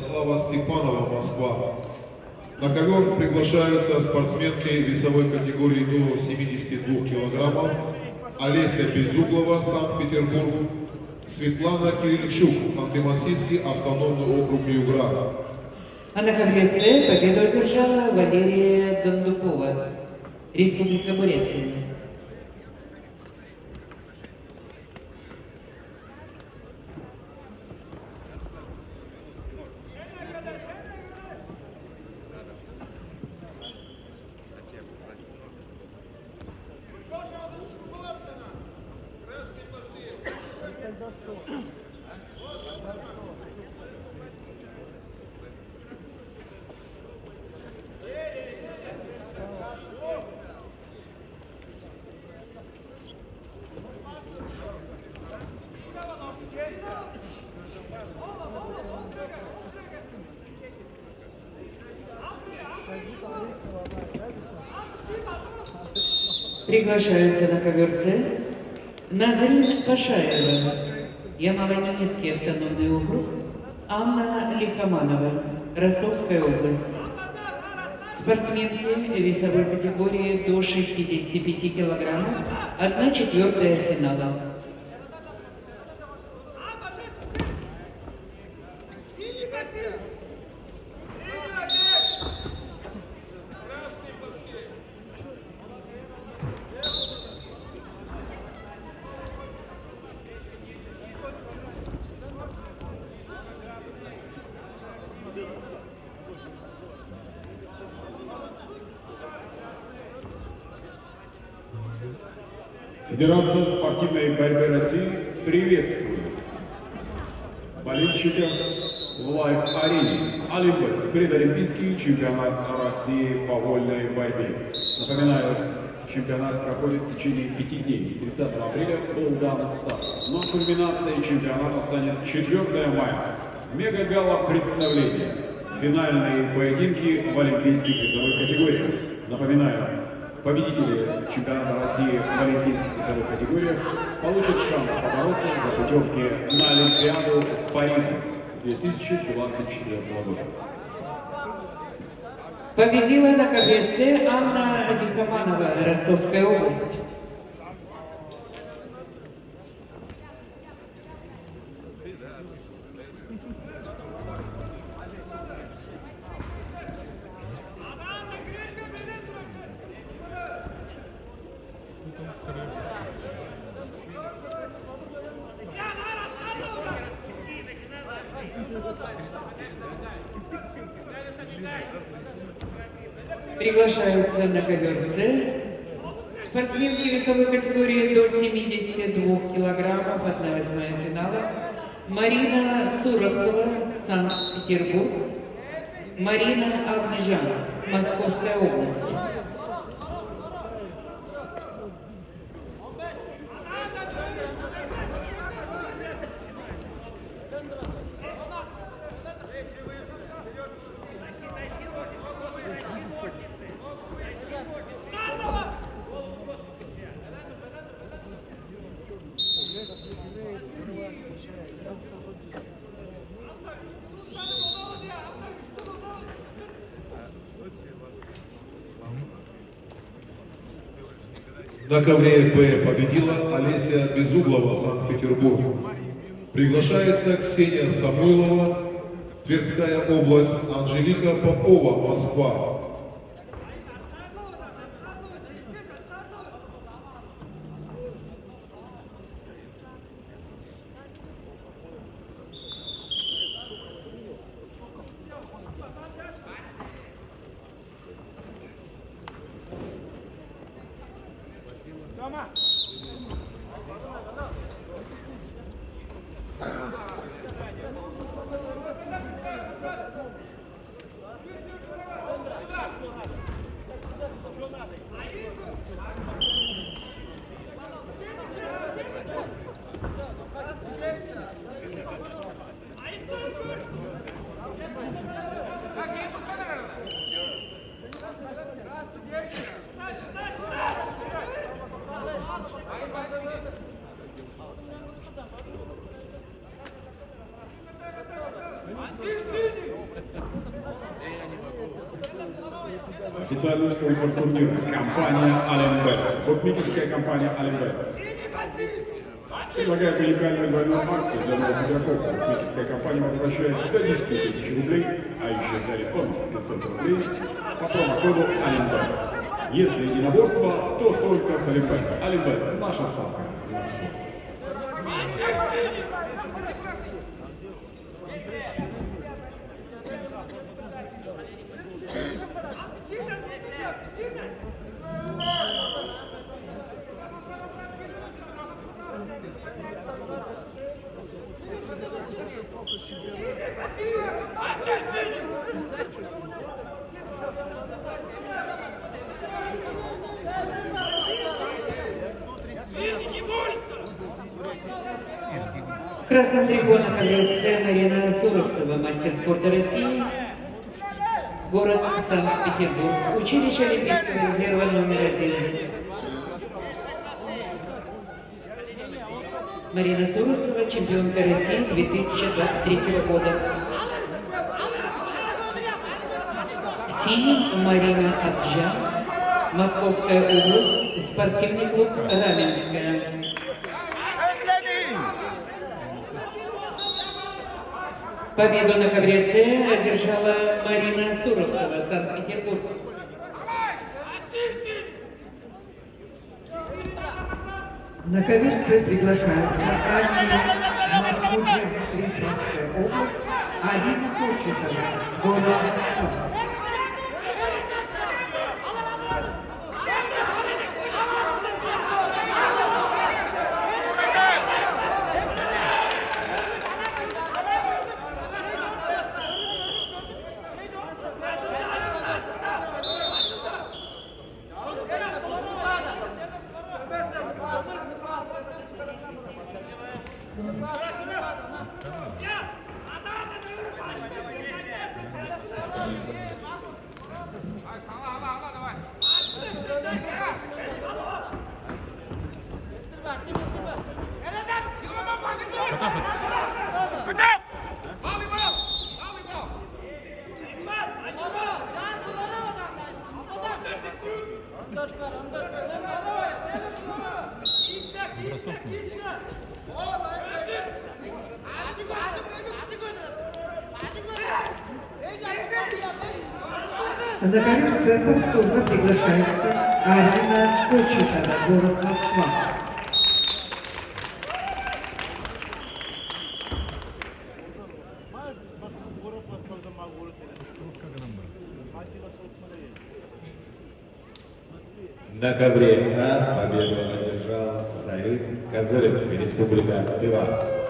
Ярослава Степанова, Москва. На ковер приглашаются спортсменки весовой категории до 72 килограммов Олеся Безуглова, Санкт-Петербург, Светлана Кирильчук, Ханты-Мансийский автономный округ Югра. А на ковре С победу одержала Валерия Дондукова, Республика Бурятия. Приглашаются на ковер С Назрин Пашаева, Ямало-Ненецкий автономный округ, Анна Лихоманова, Ростовская область. Спортсменки весовой категории до 65 килограммов, 1/4 финала. Федерация спортивной борьбы России приветствует болельщиков в лайв-арене Олимпы, предолимпийский чемпионат России по вольной борьбе. Напоминаю, чемпионат проходит в течение 5 дней. 30 апреля был дан старт, но кульминацией чемпионата станет 4 мая. Мега-гала представления, финальные поединки в олимпийских весовых категориях. Напоминаю, победители чемпионата России в олимпийских весовых категориях получат шанс побороться за путевки на Олимпиаду в Париже 2024 года. Победила на ковре С Анна Лихоманова, Ростовская область. Приглашаются на ковер С спортсменки весовой категории до 72 килограммов, 1/8 финала, Марина Суровцева, Санкт-Петербург, Марина Авджан, Московская область. На ковре Б победила Олеся Безуглова, Санкт-Петербург. Приглашается Ксения Самойлова, Тверская область, Анжелика Попова, Москва. Сиди! Официальный спонсор турнира – компания Аленбет. Букмекерская компания Аленбет предлагает уникальную двойную акцию для новых игроков. Букмекерская компания возвращает до 10 тысяч рублей, а еще дарит бонус 500 рублей по промокоду Аленбет. Если единоборство, то только с Аленбет. Аленбет – наша ставка на спорт. В красном трибунах АГЦ Марина Суровцева, мастер спорта России, город Санкт-Петербург, училище Олимпийского резерва номер 1. Марина Суровцева, чемпионка России 2023 года. Синий Марина Арджан, Московская область, спортивный клуб Раменская. Победу на ковре С одержала Марина Суровцева, Санкт-Петербург. На ковер С приглашаются Алина Махмудин, Рязанская область, Алина Курчатова, город Москва. На ковер С повторно приглашается Алина Курчатова, город Москва. На ковре А победу одержал Саид Казыров, Республика Тыва.